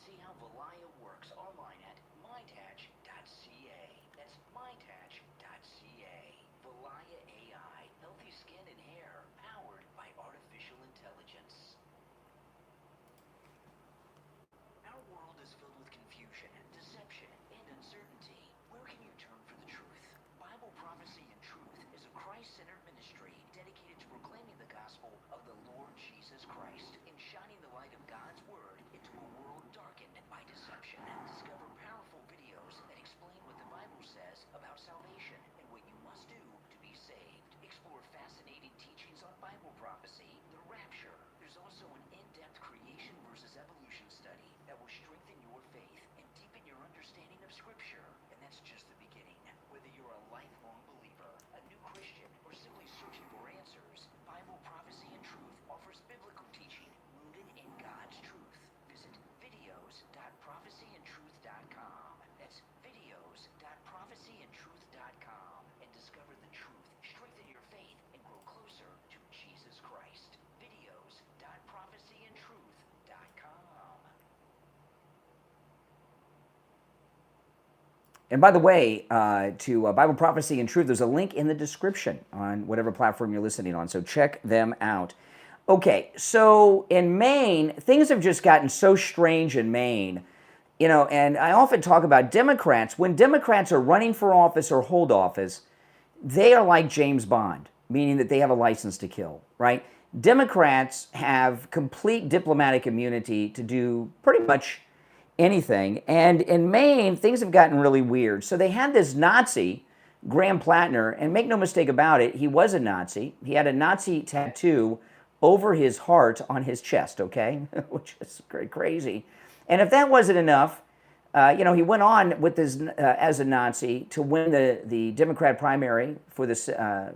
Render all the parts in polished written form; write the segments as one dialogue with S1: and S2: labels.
S1: See how Valaya works online at mytach.ca. That's mytach.ca. Valaya AI, healthy skin and hair, powered by artificial intelligence. Our world is filled with confusion, deception, and uncertainty. Where can you turn for the truth? Bible Prophecy and Truth is a Christ-centered ministry dedicated to proclaiming the gospel of the Lord Jesus Christ and shining the light of God's Word into a world darkened by deception. Discover powerful videos that explain what the Bible says about salvation and what you must do to be saved. Explore fascinating teachings on Bible prophecy, the rapture. There's also an in-depth creation versus evolution study that will strengthen your faith and deepen your understanding of Scripture. And that's just the beginning. Whether you're a lifelong believer, a new Christian, or simply searching for answers, Bible Prophecy and Truth offers biblical teaching rooted in God's truth. Visit videos.prophecyandtruth.com. That's videos.prophecyandtruth.com and discover the truth, strengthen your faith, and grow closer to Jesus Christ. Videos.prophecyandtruth.com.
S2: And by the way, to Bible Prophecy and Truth, there's a link in the description on whatever platform you're listening on, so check them out. Okay, so in Maine, things have just gotten so strange in Maine. You know, and I often talk about Democrats. When Democrats are running for office or hold office, they are like James Bond, meaning that they have a license to kill, right? Democrats have complete diplomatic immunity to do pretty much anything. And in Maine, things have gotten really weird. So they had this Nazi, Graham Plattner, and make no mistake about it, he was a Nazi. He had a Nazi tattoo over his heart on his chest, okay? Which is crazy. And if that wasn't enough, you know, he went on with this as a Nazi to win the Democrat primary for this to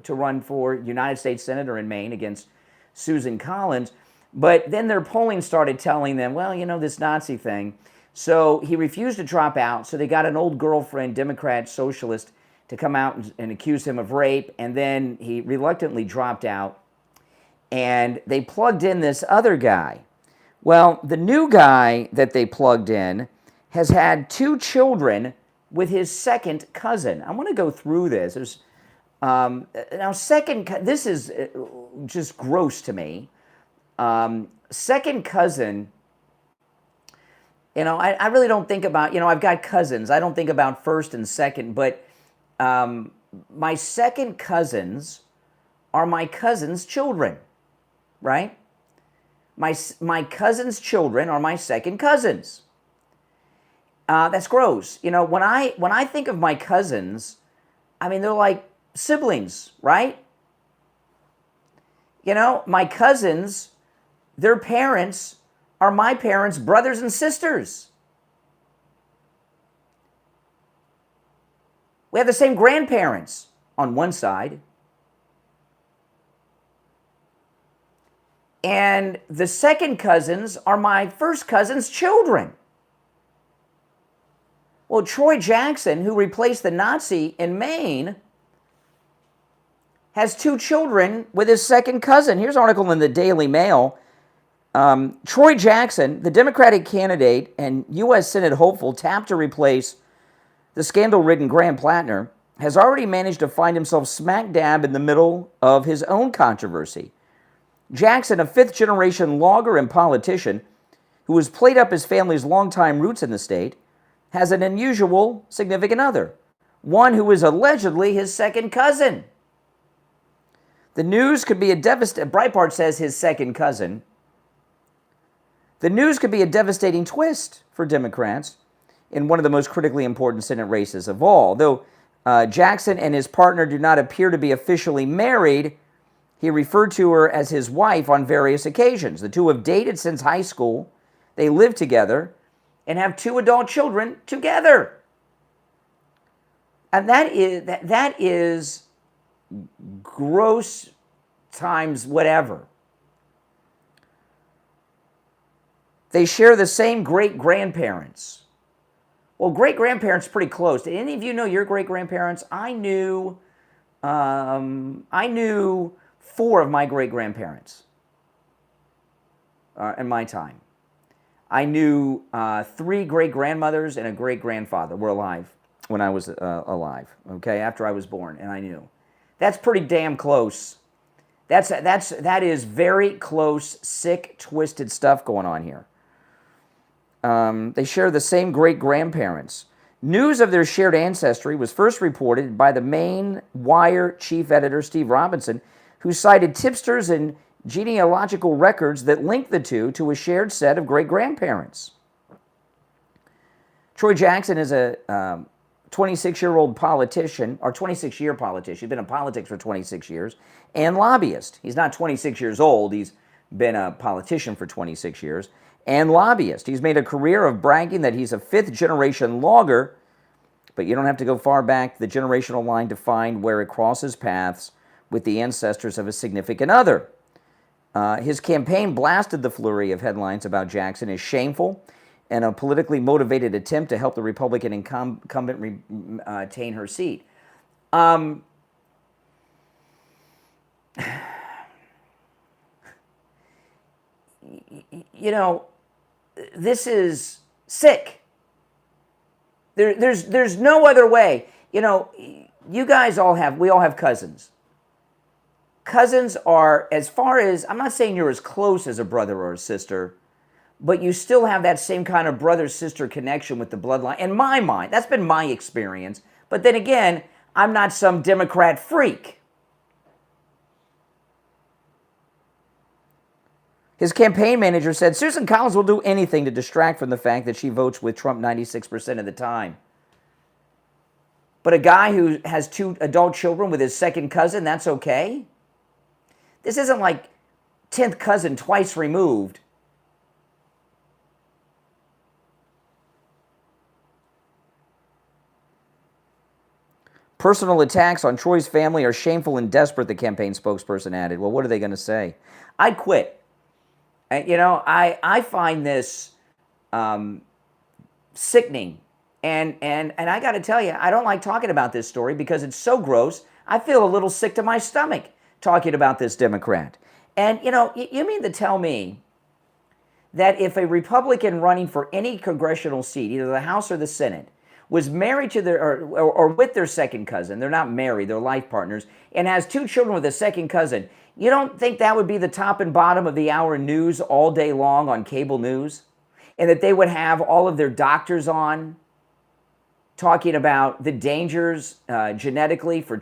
S2: run for United States Senator in Maine against Susan Collins. But then their polling started telling them, well, you know, this Nazi thing. So he refused to drop out. So they got an old girlfriend, Democrat socialist, to come out and accuse him of rape. And then he reluctantly dropped out. And they plugged in this other guy. Well, the new guy that they plugged in has had 2 children with his second cousin. I want to go through this. There's, now, this is just gross to me. Second cousin, you know, I really don't think about, you know, I've got cousins. I don't think about first and second, but my second cousins are my cousin's children, right? My cousin's children are my second cousins. That's gross. You know, when I think of my cousins, I mean, they're like siblings, right? You know, my cousins, their parents are my parents' brothers and sisters. We have the same grandparents on one side. And the second cousins are my first cousin's children. Well, Troy Jackson, who replaced the Nazi in Maine, has 2 children with his second cousin. Here's an article in the Daily Mail. Troy Jackson, the Democratic candidate and U.S. Senate hopeful tapped to replace the scandal-ridden Graham Plattner, has already managed to find himself smack dab in the middle of his own controversy. Jackson, a 5th-generation logger and politician who has played up his family's longtime roots in the state, has an unusual significant other, one who is allegedly his second cousin. The news could be a devastating, Breitbart says his second cousin. The news could be a devastating twist for Democrats in one of the most critically important Senate races of all. Though Jackson and his partner do not appear to be officially married, he referred to her as his wife on various occasions. The two have dated since high school. They live together and have 2 adult children together. And that is gross times whatever. They share the same great-grandparents. Well, great-grandparents are pretty close. Did any of you know your great-grandparents? I knew 4 of my great-grandparents in my time. I knew 3 great-grandmothers and a great-grandfather were alive when I was alive, okay, after I was born, and I knew. That's pretty damn close. That is very close, sick, twisted stuff going on here. They share the same great-grandparents. News of their shared ancestry was first reported by the Maine Wire chief editor, Steve Robinson, who cited tipsters and genealogical records that linked the two to a shared set of great-grandparents. Troy Jackson is a 26-year-old politician, or 26-year politician. He's been in politics for 26 years, and lobbyist. He's not 26 years old. He's been a politician for 26 years, and lobbyist. He's made a career of bragging that he's a 5th-generation logger, but you don't have to go far back the generational line to find where it crosses paths with the ancestors of a significant other. His campaign blasted the flurry of headlines about Jackson as shameful and a politically motivated attempt to help the Republican incumbent retain her seat. You know, this is sick. There's no other way. You know, you guys we all have cousins. Cousins are, as far as, I'm not saying you're as close as a brother or a sister, but you still have that same kind of brother-sister connection with the bloodline. In my mind, that's been my experience. But then again, I'm not some Democrat freak. His campaign manager said, Susan Collins will do anything to distract from the fact that she votes with Trump 96% of the time. But a guy who has 2 adult children with his second cousin, that's okay? This isn't like 10th cousin twice removed. Personal attacks on Troy's family are shameful and desperate, the campaign spokesperson added. Well, what are they going to say? I'd quit. You know, I find this sickening. And I got to tell you, I don't like talking about this story because it's so gross. I feel a little sick to my stomach talking about this Democrat. And, you know, you mean to tell me that if a Republican running for any congressional seat, either the House or the Senate, was married to their, or with their second cousin, they're not married, they're life partners, and has 2 children with a second cousin, you don't think that would be the top and bottom of the hour news all day long on cable news? And that they would have all of their doctors on talking about the dangers genetically for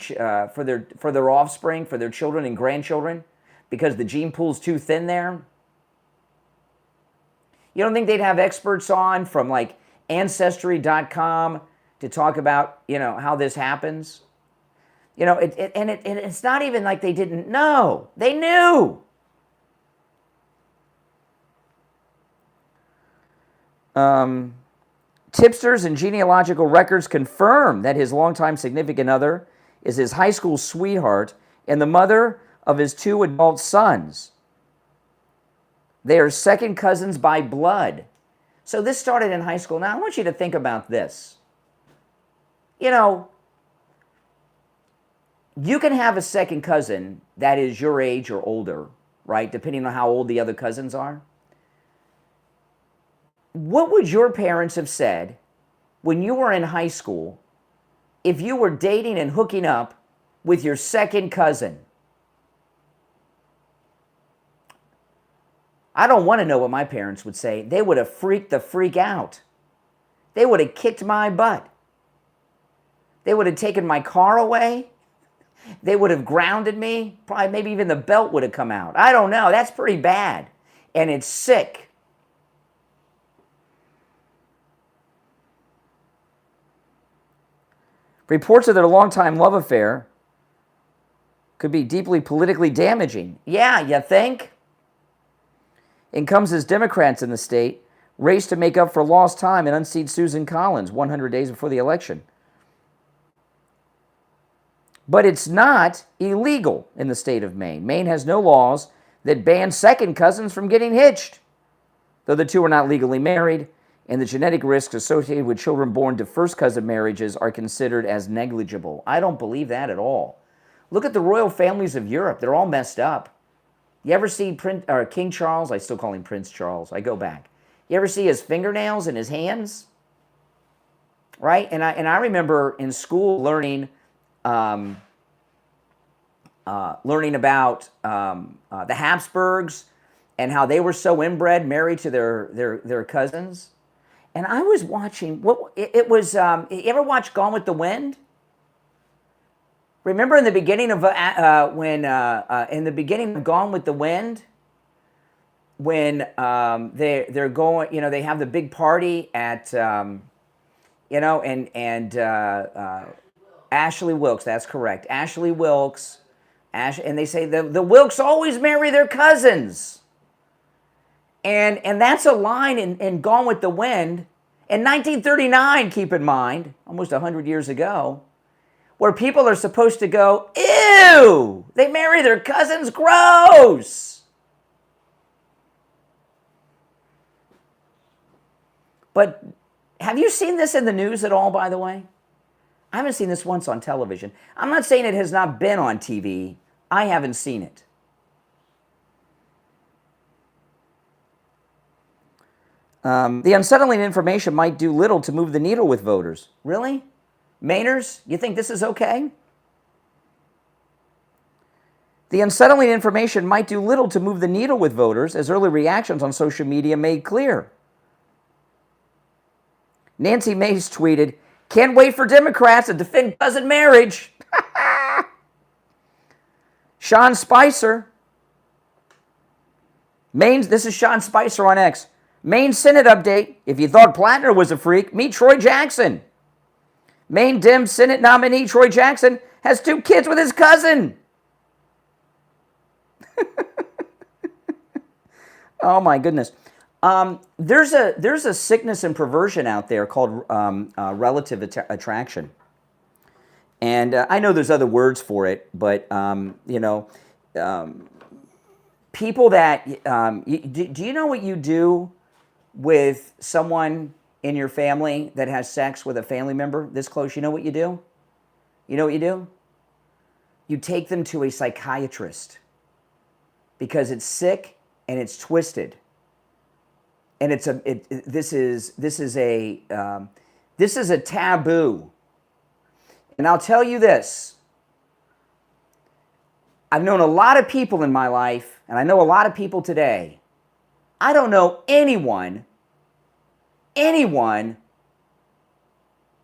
S2: their offspring, for their children and grandchildren, because the gene pool's too thin there? You don't think they'd have experts on from like Ancestry.com to talk about, you know, how this happens? You know, it's not even like they didn't know. They knew. Tipsters and genealogical records confirm that his longtime significant other is his high school sweetheart and the mother of his 2 adult sons. They are second cousins by blood. So this started in high school. Now, I want you to think about this. You know, you can have a second cousin that is your age or older, right? Depending on how old the other cousins are. What would your parents have said when you were in high school if you were dating and hooking up with your second cousin? I don't want to know what my parents would say. They would have freaked the freak out. They would have kicked my butt. They would have taken my car away. They would have grounded me. Probably maybe even the belt would have come out. I don't know. That's pretty bad. And it's sick. Reports of their longtime love affair could be deeply politically damaging. Yeah, you think? In comes as Democrats in the state race to make up for lost time and unseat Susan Collins 100 days before the election. But it's not illegal in the state of Maine. Maine has no laws that ban second cousins from getting hitched, though the 2 are not legally married, and the genetic risks associated with children born to first cousin marriages are considered as negligible. I don't believe that at all. Look at the royal families of Europe. They're all messed up. You ever see King Charles? I still call him Prince Charles. I go back. You ever see his fingernails and his hands? Right? And I remember in school learning about the Habsburgs and how they were so inbred, married to their cousins. And I was watching, you ever watch Gone with the Wind? Remember in the beginning of, in the beginning of Gone with the Wind, when they're going, they have the big party at, Ashley Wilkes, that's correct. Ashley Wilkes, and they say the Wilkes always marry their cousins. And that's a line in Gone with the Wind in 1939, keep in mind, almost 100 years ago, where people are supposed to go, ew, they marry their cousins, gross. But have you seen this in the news at all, by the way? I haven't seen this once on television. I'm not saying it has not been on TV. I haven't seen it. The unsettling information might do little to move the needle with voters. Really? Mainers, you think this is okay? The unsettling information might do little to move the needle with voters, as early reactions on social media made clear. Nancy Mace tweeted, "Can't wait for Democrats to defend cousin marriage." Sean Spicer. This is Sean Spicer on X. Maine Senate update. If you thought Plattner was a freak, meet Troy Jackson. Maine Dem Senate nominee Troy Jackson has 2 kids with his cousin. Oh my goodness. There's a sickness and perversion out there called relative attraction. And I know there's other words for it, but, people that, do you know what you do with someone in your family that has sex with a family member this close? You know what you do? You know what you do? You take them to a psychiatrist because it's sick and it's twisted. And this is a taboo. And I'll tell you this. I've known a lot of people in my life, and I know a lot of people today. I don't know anyone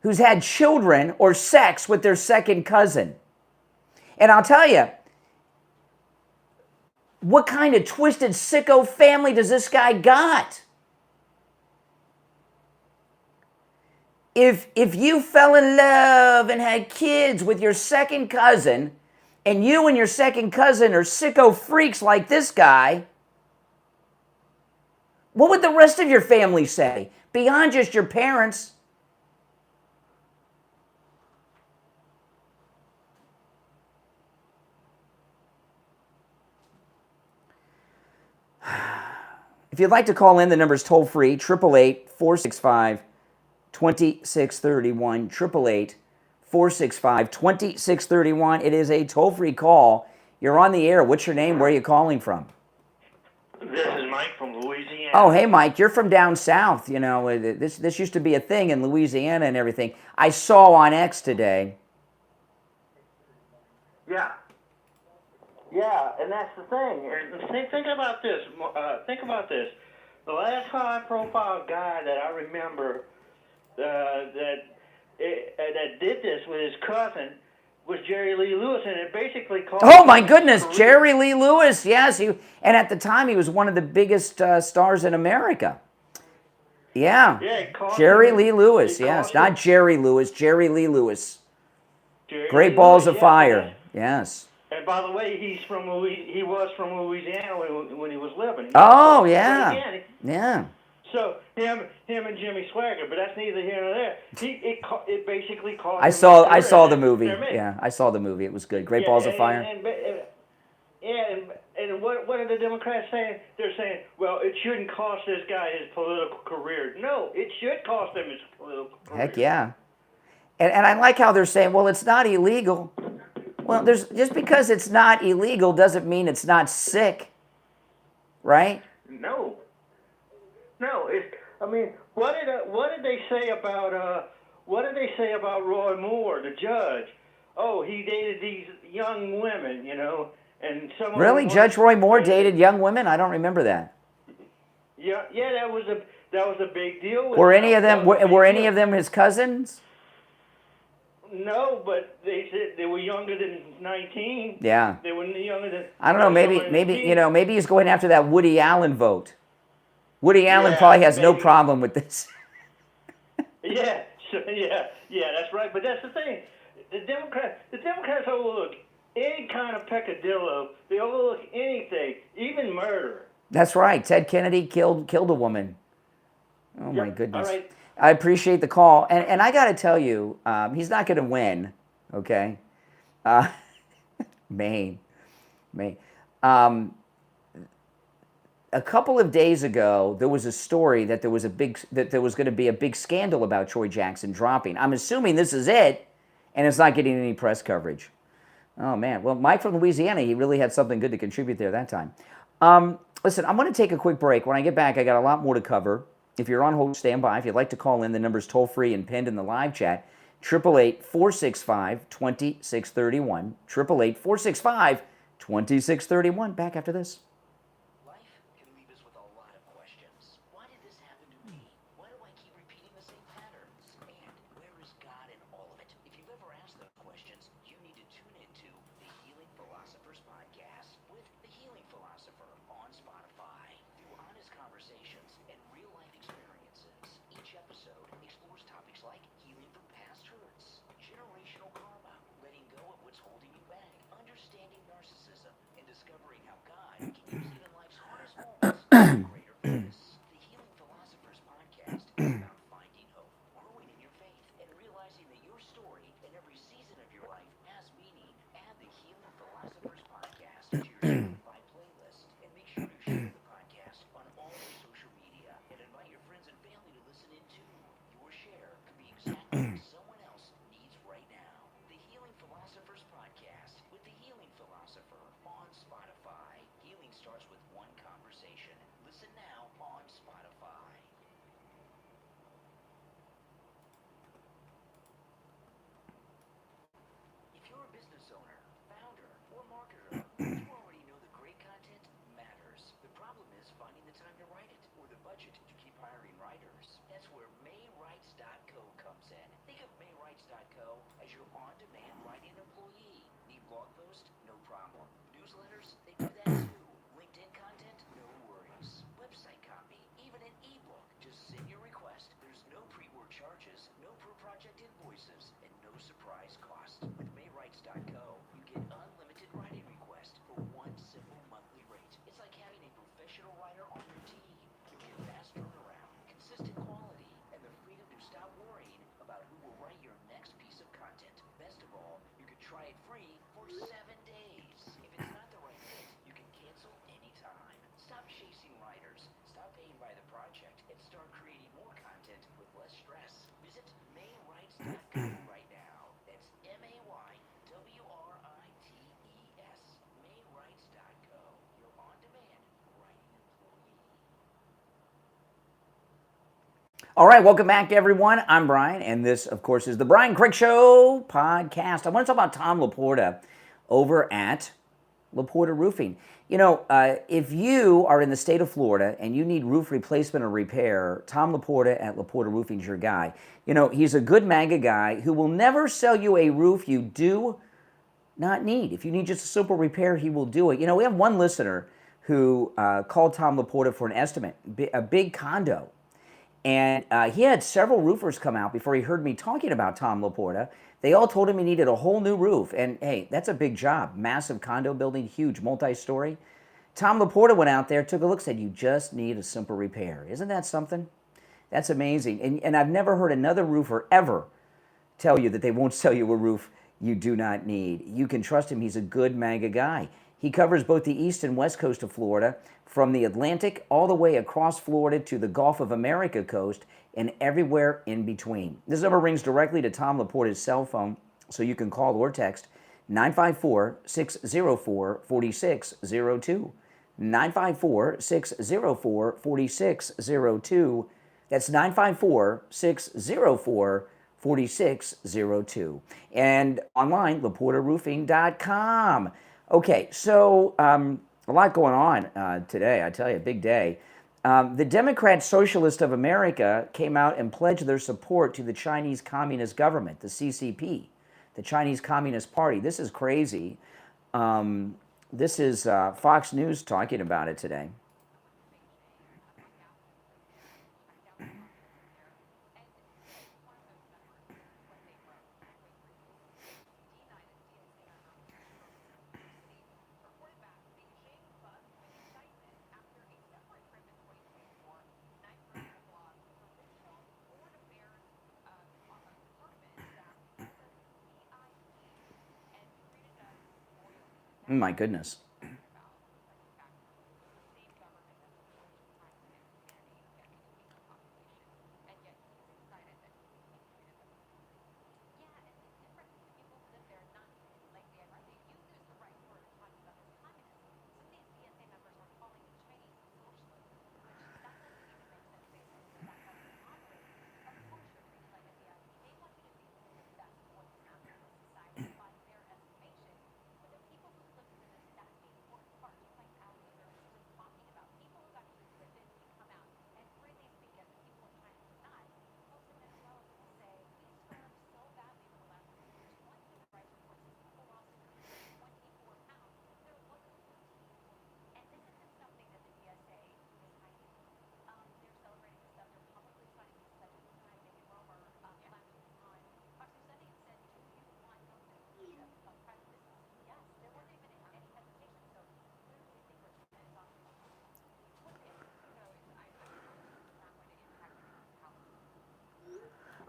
S2: who's had children or sex with their second cousin. And I'll tell you, what kind of twisted sicko family does this guy got? If you fell in love and had kids with your second cousin, and you and your second cousin are sicko freaks like this guy, what would the rest of your family say? Beyond just your parents. If you'd like to call in, the number is toll free, 888-465-2631, 888-465-2631. It is a toll-free call. You're on the air. What's your name? Where are you calling from?
S3: This is Mike from Louisiana.
S2: Oh, hey, Mike. You're from down south. You know, this used to be a thing in Louisiana and everything. I saw on X today.
S3: Yeah. Yeah, and that's the thing. Think about this. Think about this. The last high-profile guy that I remember that did this with his cousin was Jerry Lee Lewis, and it basically cost.
S2: Oh my goodness, Jerry Lee Lewis! Yes, and at the time he was one of the biggest stars in America. Yeah, Jerry Lee Lewis. Yes, not Jerry Lewis. Jerry Lee Lewis. Great Balls of Fire. Yes.
S3: And by the way, he was from Louisiana when he was living.
S2: Oh yeah. Yeah.
S3: So him and Jimmy Swagger, but that's neither here nor there. It basically cost.
S2: I saw the movie. Yeah, I saw the movie. It was good. Great Balls of Fire.
S3: And what are the Democrats saying? They're saying, well, it shouldn't cost this guy his political career. No, it should cost him his political career.
S2: Heck yeah. And I like how they're saying, well, it's not illegal. Well, just because it's not illegal doesn't mean it's not sick, right?
S3: No, No, I mean, what did they say about Roy Moore, the judge? Oh, he dated these young women, and some of
S2: Really?
S3: them
S2: Judge Roy Moore dated young women? I don't remember that.
S3: Yeah, that was a big deal.
S2: Were any of them his cousins?
S3: No, but they said they were younger than 19.
S2: Yeah.
S3: They were younger than.
S2: I don't know. Maybe he's going after that Woody Allen vote. Woody Allen probably has no problem with this.
S3: Yeah, that's right. But that's the thing. The Democrats overlook any kind of peccadillo. They overlook anything, even murder.
S2: That's right. Ted Kennedy killed a woman. Oh, my goodness.
S3: All right.
S2: I appreciate the call. And I got to tell you, he's not going to win, okay? Maine. A couple of days ago, there was a story that there was going to be a big scandal about Troy Jackson dropping. I'm assuming this is it, and it's not getting any press coverage. Oh, man. Well, Mike from Louisiana, he really had something good to contribute there that time. Listen, I'm going to take a quick break. When I get back, I got a lot more to cover. If you're on hold, stand by. If you'd like to call in, the number's toll-free and pinned in the live chat, 888-465-2631, 888-465-2631. Back after this.
S1: Life can leave us with a lot of questions. Why did this happen to me? Why do I keep repeating the same patterns? And where is God in all of it? If you've ever asked those questions, you need to tune into the Healing Philosophers podcast with the Healing Philosopher on Spotify. Through honest conversations and real-life experiences, each episode explores topics like healing from past hurts, generational karma, letting go of what's holding you back, understanding narcissism, and discovering how God can use even life's hardest moments for greater purpose. The Healing Philosophers podcast is about finding hope, growing in your faith, and realizing that your story in every season of your life has meaning. Add the Healing Philosophers podcast to your Spotify playlist, and make sure to share the podcast on all your social media, and invite your friends and family to listen in too. Your share could be exactly what someone else needs right now. The Healing Philosophers podcast with the Healing Philosopher on Spotify. Healing starts with one conversation. Listen now on Spotify. If you're a business owner, founder, or marketer, you already know that great content matters. The problem is finding the time to write it or the budget to keep hiring writers. That's where maywrites.co comes in. Think of maywrites.co as your on-demand writing employee. Need blog posts? No problem. Newsletters? They do that too. LinkedIn content? No worries. Website copy? Even an ebook? Just send your request. There's no pre-work charges, no per-project invoices, and no surprise cost. With maywrites.co, you get unlimited writing requests for one simple monthly rate. It's like having a professional writer on your team. You'll get fast turnaround, consistent quality, and the freedom to stop worrying about who will write your next piece of content. Best of all, you can try it free for 7 days. If it's not the right fit, you can cancel anytime. Stop chasing writers, stop paying by the project, and start creating more content with less stress. Visit maywrites.co right now. That's maywrites, maywrites.co. Your on-demand writing employee.
S2: All right, welcome back, everyone. I'm Brian, and this, of course, is the Brian Crick Show podcast. I want to talk about Tom Laporta over at Laporta Roofing. You know, if you are in the state of Florida and you need roof replacement or repair, Tom Laporta at Laporta Roofing is your guy. You know, he's a good MAGA guy who will never sell you a roof you do not need. If you need just a simple repair, he will do it. You know, we have one listener who called Tom Laporta for an estimate, a big condo. And he had several roofers come out before he heard me talking about Tom Laporta. They all told him he needed a whole new roof. And hey, that's a big job. Massive condo building, huge multi-story. Tom Laporta went out there, took a look, said, you just need a simple repair. Isn't that something? That's amazing. And I've never heard another roofer ever tell you that they won't sell you a roof you do not need. You can trust him. He's a good MAGA guy. He covers both the east and west coast of Florida, from the Atlantic all the way across Florida to the Gulf of America coast and everywhere in between. This number rings directly to Tom Laporta's cell phone, so you can call or text 954-604-4602. 954-604-4602. That's 954-604-4602. And online, laportaroofing.com. Okay, so a lot going on today, I tell you, big day. The Democrat Socialist of America came out and pledged their support to the Chinese Communist government, the CCP, the Chinese Communist Party. This is crazy. This is Fox News talking about it today. My goodness.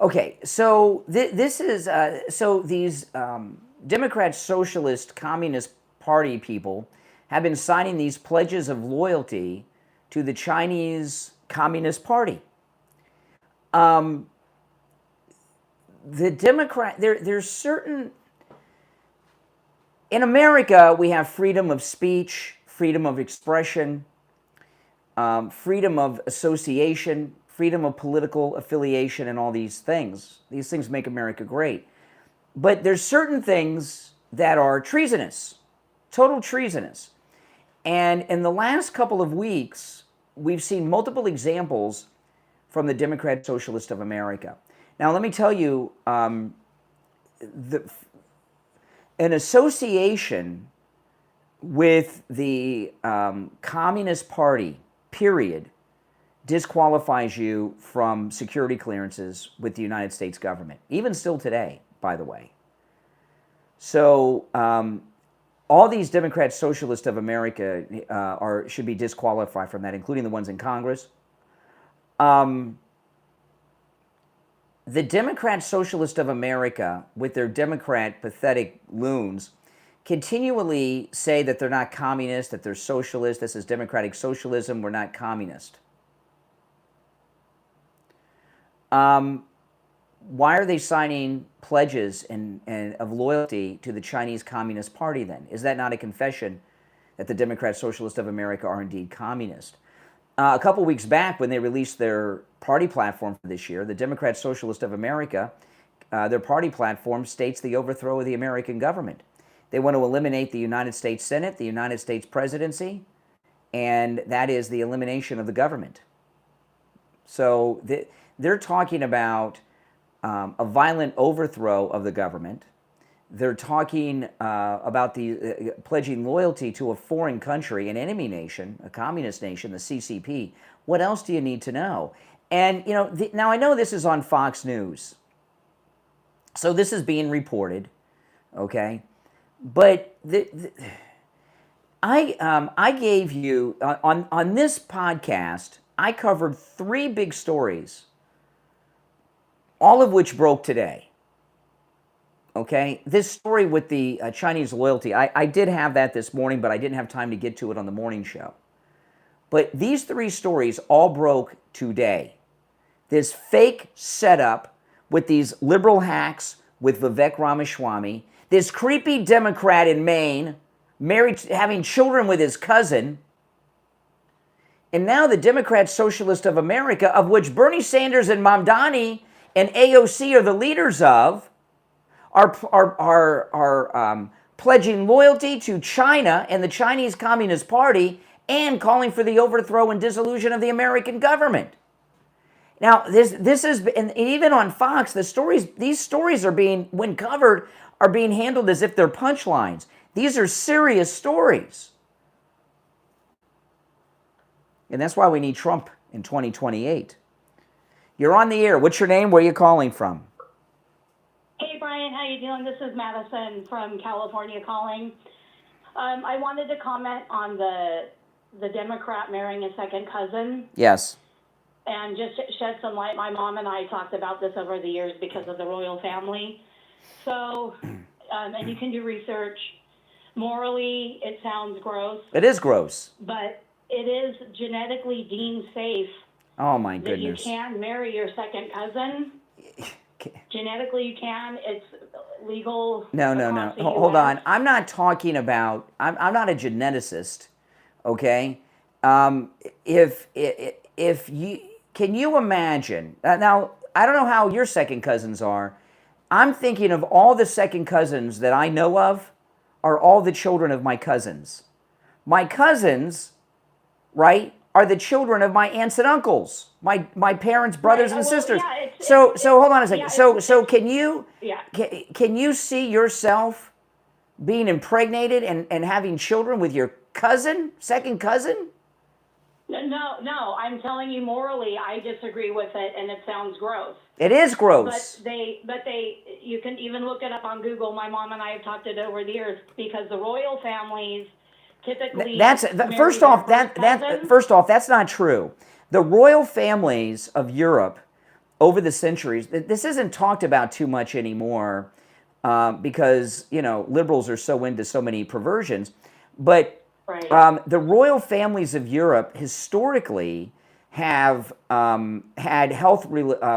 S2: Okay, so this is so these Democrat, Socialist, Communist Party people have been signing these pledges of loyalty to the Chinese Communist Party. The Democrat, there's certain, in America we have freedom of speech, freedom of expression, freedom of association, freedom of political affiliation, and all these things. These things make America great. But there's certain things that are treasonous, total treasonous. And in the last couple of weeks, we've seen multiple examples from the Democrat Socialist of America. Now, let me tell you, an association with the Communist Party, period, disqualifies you from security clearances with the United States government, even still today, by the way. So all these Democrats, Socialists of America should be disqualified from that, including the ones in Congress. The Democrat Socialist of America, with their Democrat pathetic loons, continually say that they're not communist, that they're socialist. This is democratic socialism. We're not communist. Why are they signing pledges and of loyalty to the Chinese Communist Party then? Is that not a confession that the Democrat Socialist of America are indeed communist? A couple weeks back, when they released their party platform for this year, the Democrat Socialist of America, their party platform states the overthrow of the American government. They want to eliminate the United States Senate, the United States presidency, and that is the elimination of the government. So they're talking about a violent overthrow of the government. They're talking about pledging loyalty to a foreign country, an enemy nation, a communist nation, the CCP. What else do you need to know? And, now I know this is on Fox News. So this is being reported, okay? But I gave you, on this podcast, I covered 3 big stories, all of which broke today. Okay, this story with the Chinese loyalty, I did have that this morning, but I didn't have time to get to it on the morning show. But these 3 stories all broke today. This fake setup with these liberal hacks with Vivek Ramaswamy, this creepy Democrat in Maine, married, having children with his cousin, And now the Democrat Socialist of America, of which Bernie Sanders and Mamdani and AOC are the leaders of, are pledging loyalty to China and the Chinese Communist Party and calling for the overthrow and dissolution of the American government. Now, this is, and even on Fox, these stories are being, when covered, are being handled as if they're punchlines. These are serious stories. And that's why we need Trump in 2028. You're on the air. What's your name? Where are you calling from?
S4: Hey, Brian. How you doing? This is Madison from California calling. I wanted to comment on the Democrat marrying a second cousin.
S2: Yes.
S4: And just shed some light. My mom and I talked about this over the years because of the royal family. So, and you can do research. Morally, it sounds gross.
S2: It is gross.
S4: But it is genetically deemed safe.
S2: Oh, my
S4: that
S2: goodness.
S4: you can marry your second cousin. Genetically, you can. It's legal.
S2: No. Hold on. I'm not talking about, I'm not a geneticist, okay? If you, can you imagine, now, I don't know how your second cousins are. I'm thinking of all the second cousins that I know of are all the children of my cousins. My cousins, right, are the children of my aunts and uncles, my parents' brothers and sisters.
S4: Yeah,
S2: so hold on a second.
S4: Yeah,
S2: so can you
S4: yeah.
S2: can you see yourself being impregnated and having children with your cousin, second cousin?
S4: No, I'm telling you morally, I disagree with it, and it sounds gross.
S2: It is gross.
S4: But you can even look it up on Google. My mom and I have talked it over the years because the royal families typically.
S2: First off, that's not true. The royal families of Europe over the centuries, this isn't talked about too much anymore because, liberals are so into so many perversions, but. Right. The royal families of Europe historically have had health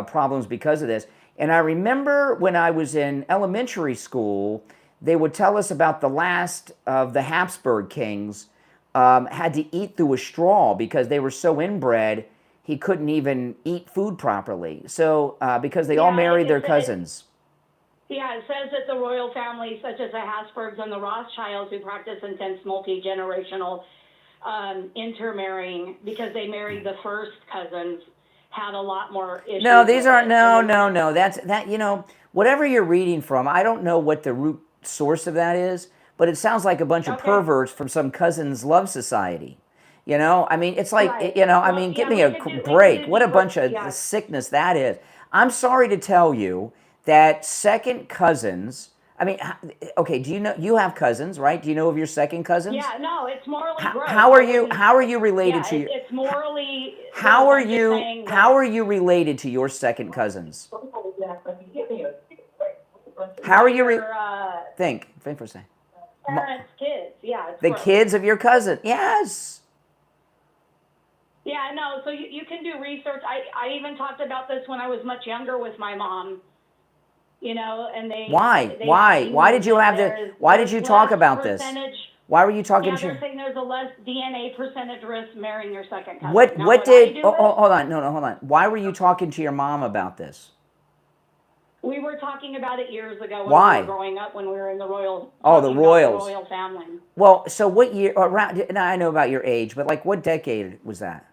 S2: problems because of this. And I remember when I was in elementary school, they would tell us about the last of the Habsburg kings had to eat through a straw because they were so inbred, he couldn't even eat food properly. So because they all married their cousins.
S4: Yeah, it says that the royal families, such as the Habsburgs and the Rothschilds, who practice intense multi-generational intermarrying because they married the first cousins, had a lot more issues.
S2: No, these aren't. No. That's whatever you're reading from. I don't know what the root source of that is, but it sounds like a bunch of perverts from some cousins' love society. I mean, it's like
S4: right.
S2: Give me a break. What a bunch of sickness that is. I'm sorry to tell you that second cousins, okay, do you know, you have cousins, right? Do you know of your second cousins?
S4: Yeah, no, it's morally gross.
S2: How are you related to your...
S4: It's morally...
S2: How are you related to your second cousins? How are you... Think for a second.
S4: Parents, kids, yeah.
S2: The kids of your cousin, yes.
S4: Yeah, no, so you can do research. I even talked about this when I was much younger with my mom. And they... Why did you have the... Why did you talk about this? Why were you talking to... they're saying there's a less DNA percentage risk marrying your second cousin.
S2: Hold on. Why were you talking to your mom about this?
S4: We were talking about it years ago when
S2: Why?
S4: we were growing up, when we were in the royal...
S2: Oh, the royals.
S4: The royal family.
S2: Well, so what year... Now, I know about your age, but what decade was that?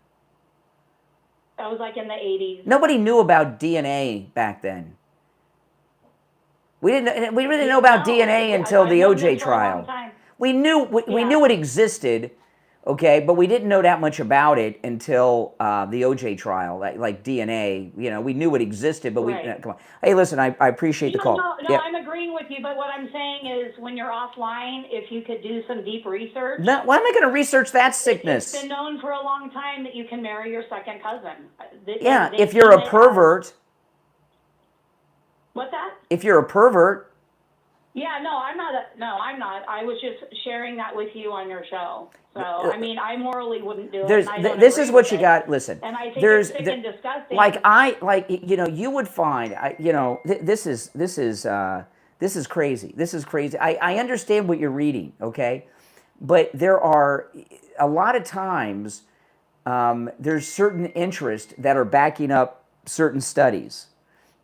S4: That was in the 80s.
S2: Nobody knew about DNA back then. We really know about DNA until the OJ trial. We knew it existed, okay, but we didn't know that much about it until the OJ trial, like DNA. We knew it existed, but come on. Hey, listen, I appreciate the call.
S4: No, I'm agreeing with you, but what I'm saying is when you're offline, if you could do some deep research.
S2: No, why am I going to research that sickness?
S4: It's been known for a long time that you can marry your second cousin.
S2: If you're a pervert.
S4: What's that?
S2: If you're a pervert.
S4: Yeah, no, I'm not. I'm not. I was just sharing that with you on your show. So, I morally wouldn't do it.
S2: This is what you got. Listen,
S4: and I think it's sick and disgusting.
S2: You would find, this is crazy. This is crazy. I understand what you're reading, okay, but there are a lot of times there's certain interests that are backing up certain studies,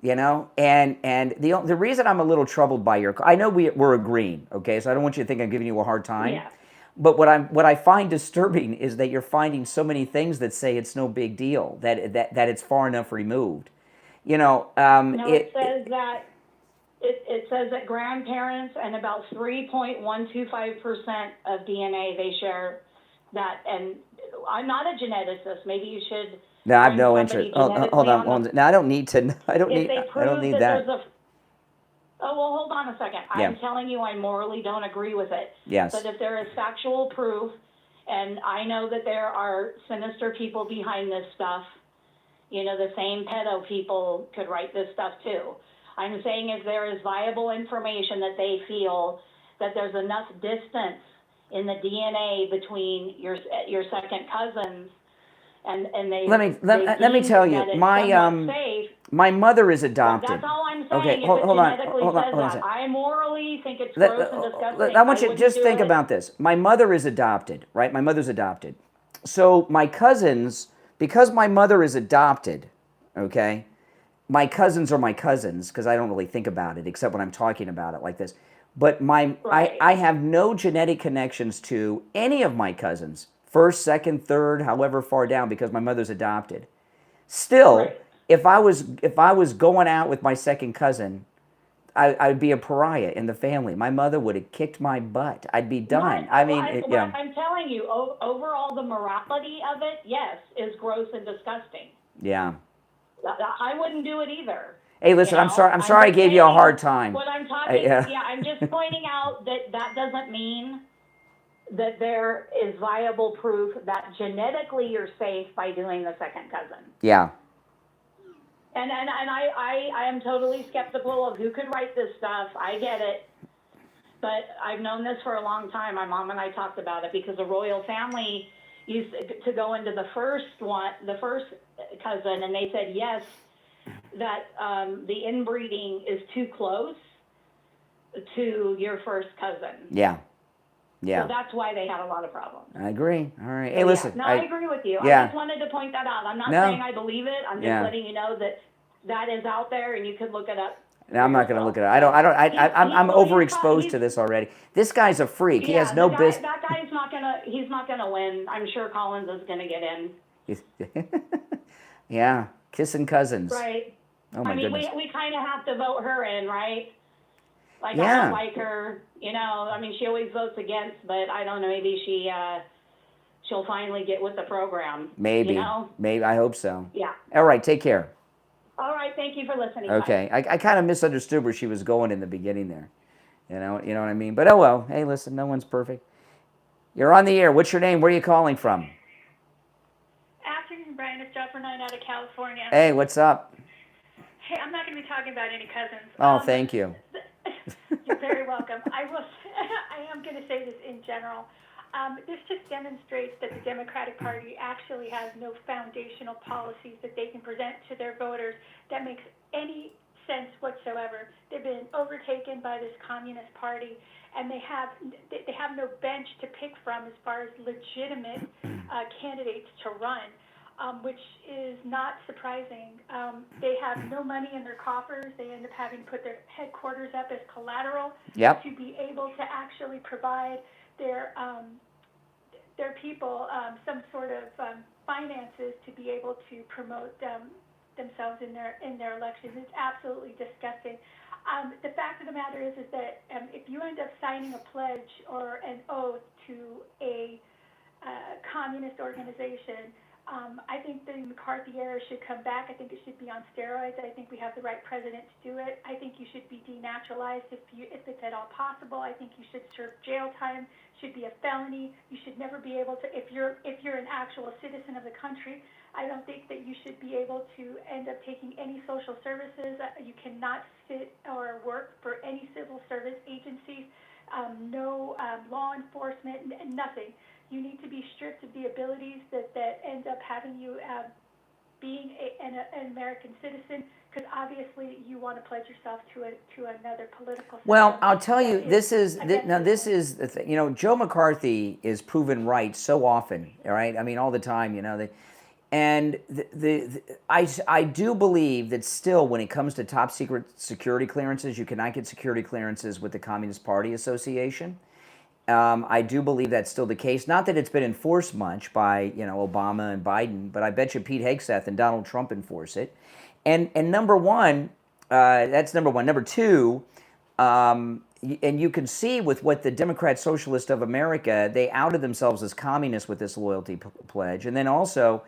S2: you know, and the reason I'm a little troubled by I know we're agreeing, okay, so I don't want you to think I'm giving you a hard time.
S4: Yeah.
S2: But what I find disturbing is that you're finding so many things that say it's no big deal, that it's far enough removed. You know,
S4: no, it says that it says that grandparents and about 3.125% of DNA they share that. And I'm not a geneticist. Maybe you should.
S2: No, I have no interest. Hold on. No, I don't need to. I don't need that.
S4: Oh, well, hold on a second.
S2: Yeah.
S4: I'm telling you I morally don't agree with it.
S2: Yes.
S4: But if there is factual proof, and I know that there are sinister people behind this stuff, you know, the same pedo people could write this stuff too. I'm saying if there is viable information that they feel that there's enough distance in the DNA between your second cousins, and they let
S2: me tell you, my mother is adopted.
S4: That's all I'm saying.
S2: Okay, hold on.
S4: I morally think it's gross and disgusting.
S2: I want you to just think about this. My mother is adopted, right? My mother's adopted. So my cousins, because my mother is adopted, okay, my cousins are my cousins because I don't really think about it except when I'm talking about it like this. But I have no genetic connections to any of my cousins, first, second, third, however far down, because my mother's adopted. Still, if I was going out with my second cousin, I'd be a pariah in the family. My mother would have kicked my butt. I'd be done. I'm
S4: telling you, overall, the morality of it, yes, is gross and disgusting.
S2: Yeah.
S4: I wouldn't do it either.
S2: Hey, listen, I'm sorry I gave you a hard time.
S4: What I'm talking, I'm just pointing out that doesn't mean that there is viable proof that genetically you're safe by doing the second cousin.
S2: Yeah.
S4: And I am totally skeptical of who could write this stuff. I get it. But I've known this for a long time. My mom and I talked about it because the royal family used to go into the first cousin, and they said yes, that the inbreeding is too close to your first cousin.
S2: Yeah. Yeah.
S4: So that's why they had a lot of problems.
S2: I agree. All right. Hey, listen.
S4: No, I agree with you.
S2: Yeah.
S4: I just wanted to point that out. I'm not saying I believe it. I'm just letting you know that is out there, and you could look it up.
S2: No, I'm not going to look it up. I'm overexposed to this already. This guy's a freak. He has no business.
S4: That guy's he's not gonna win. I'm sure Collins is gonna get in.
S2: Yeah, kissing cousins.
S4: Right.
S2: Oh my goodness.
S4: we kind of have to vote her in, right? Like,
S2: yeah.
S4: I don't like her, you know. I mean, she always votes against, but I don't know. Maybe she'll finally get with the program.
S2: Maybe.
S4: You know?
S2: Maybe. I hope so.
S4: Yeah.
S2: All right. Take care.
S4: All right. Thank you for listening.
S2: Okay. I kind of misunderstood where she was going in the beginning there. You know what I mean? But oh well. Hey, listen. No one's perfect. You're on the air. What's your name? Where are you calling from?
S5: Afternoon, Brian. It's Jennifer Knight out of California.
S2: Hey, what's up?
S5: Hey, I'm not going to be talking about any cousins.
S2: Oh, thank you.
S5: You're very welcome. I am going to say this in general. This just demonstrates that the Democratic Party actually has no foundational policies that they can present to their voters that makes any sense whatsoever. They've been overtaken by this Communist Party, and they have no bench to pick from as far as legitimate candidates to run. Which is not surprising. They have no money in their coffers. They end up having to put their headquarters up as collateral to be able to actually provide their people some sort of finances to be able to promote themselves in their elections. It's absolutely disgusting. The fact of the matter is that if you end up signing a pledge or an oath to a communist organization, I think the McCarthy era should come back. I think it should be on steroids. I think we have the right president to do it. I think you should be denaturalized if it's at all possible. I think you should serve jail time. Should be a felony. You should never be able to, if you're an actual citizen of the country, I don't think that you should be able to end up taking any social services. You cannot sit or work for any civil service agencies. No law enforcement, nothing. You need to be stripped of the abilities that end up having you being an American citizen, because obviously you want to pledge yourself to another political system.
S2: Well, I'll tell you, this is the thing. You know, Joe McCarthy is proven right so often, all right? I mean, all the time, you know. I do believe that still, when it comes to top secret security clearances, you cannot get security clearances with the Communist Party Association. I do believe that's still the case. Not that it's been enforced much by, you know, Obama and Biden, but I bet you Pete Hegseth and Donald Trump enforce it. And number one, that's number one. Number two, and you can see with what the Democrat Socialists of America, they outed themselves as communists with this loyalty pledge. And then also,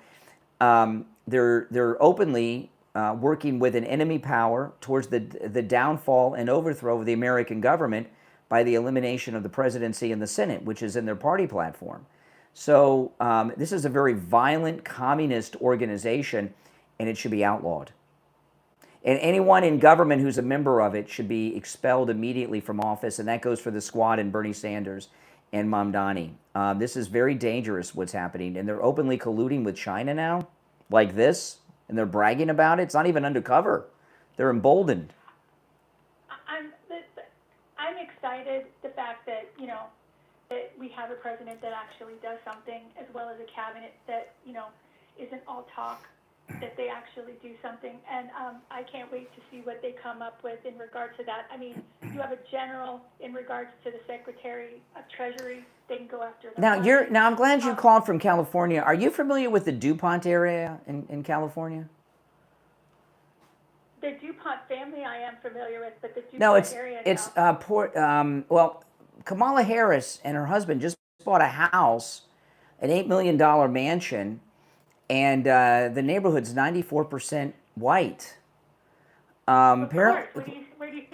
S2: they're openly working with an enemy power towards the downfall and overthrow of the American government by the elimination of the presidency and the Senate, which is in their party platform. So this is a very violent communist organization, and it should be outlawed. And anyone in government who's a member of it should be expelled immediately from office, and that goes for the Squad and Bernie Sanders and Mamdani. This is very dangerous, what's happening, and they're openly colluding with China now, like this, and they're bragging about it. It's not even undercover. They're emboldened.
S5: I'm excited the fact that, you know, that we have a president that actually does something, as well as a cabinet that, you know, isn't all talk, that they actually do something. And I can't wait to see what they come up with in regard to that. I mean, you have a general in regards to the Secretary of Treasury. They can go after them.
S2: Now I'm glad you called from California. Are you familiar with the DuPont area in California?
S5: The DuPont family I am familiar with, but the DuPont area
S2: well, Kamala Harris and her husband just bought a house, an $8 million mansion, and the neighborhood's 94% white.
S5: Apparently, where do you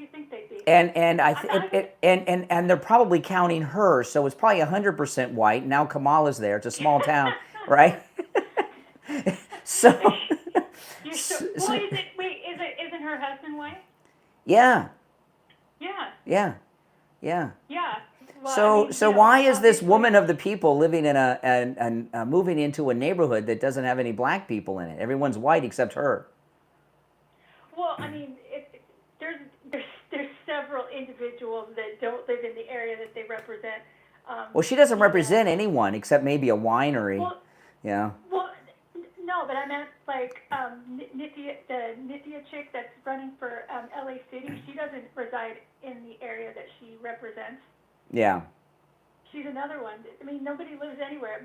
S5: think they'd be?
S2: And they're probably counting her, so it's probably 100% white. Now Kamala's there. It's a small town, right? So.
S5: Isn't her husband white?
S2: Yeah.
S5: Yeah.
S2: Yeah.
S5: Well,
S2: so why is this woman of the people living in moving into a neighborhood that doesn't have any black people in it? Everyone's white except her.
S5: Well, I mean, there's several individuals that don't live in the area that they represent.
S2: Well, she doesn't represent anyone except maybe a winery.
S5: Well,
S2: yeah.
S5: Well, no, but I meant like the Nithya chick that's running for LA City. She doesn't reside in the area that she represents.
S2: Yeah.
S5: She's another one. I mean, nobody lives anywhere.